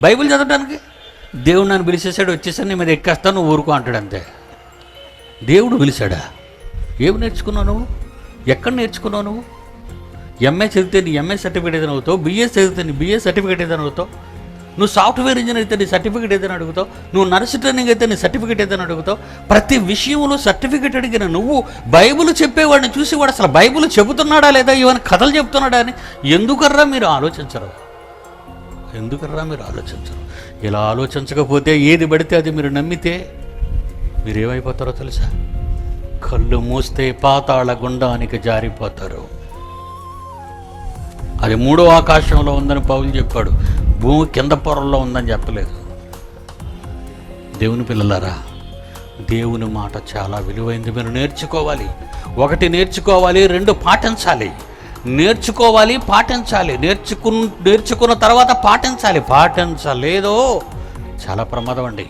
Bible చదవడానికి. దేవుడు నన్ను పిలిచేసాడు, వచ్చేసాను, నీ మీద ఎక్కేస్తాను, నువ్వు ఊరుకో అంటాడు అంతే. దేవుడు పిలిచాడా? ఏమి నేర్చుకున్నావు నువ్వు? ఎక్కడ నేర్చుకున్నావు నువ్వు? ఎంఏ చదివితే నీ ఎంఏ సర్టిఫికేట్ ఏదైనా అవుతావు, బిఎస్ చదివితే నీ బిఎస్ సర్టిఫికేట్ ఏదైనా అవుతావు, నువ్వు సాఫ్ట్వేర్ ఇంజనీర్ అయితే నీ సర్టిఫికేట్ ఏదైనా అడుగుతావు, నువ్వు నర్సు ట్రైనింగ్ అయితే నీ సర్టిఫికేట్ ఏదైనా అడుగుతావు. ప్రతి విషయంలో సర్టిఫికేట్ అడిగిన నువ్వు బైబిల్ చెప్పేవాడిని చూసి వాడు అసలు బైబిల్ చెబుతున్నాడా లేదా, ఇవన్నీ కథలు చెప్తున్నాడా అని ఎందుకర్రా మీరు ఆలోచించరు? ఎందుకర్రా మీరు ఆలోచించరు? ఇలా ఆలోచించకపోతే ఏది పడితే అది మీరు నమ్మితే మీరు ఏమైపోతారో తెలుసా? కళ్ళు మూస్తే పాతాళ గుండానికి జారిపోతారు. అది 3వ ఆకాశంలో ఉందని పౌలు చెప్పాడు, భూమి కింద పొరల్లో ఉందని చెప్పలేదు. దేవుని పిల్లలారా, దేవుని మాట చాలా విలువైంది. మీరు నేర్చుకోవాలి. 1 నేర్చుకోవాలి, 2 పాటించాలి. నేర్చుకోవాలి, పాటించాలి. నేర్చుకున్న తర్వాత పాటించాలి. పాటించలేదో చాలా ప్రమాదం అండి.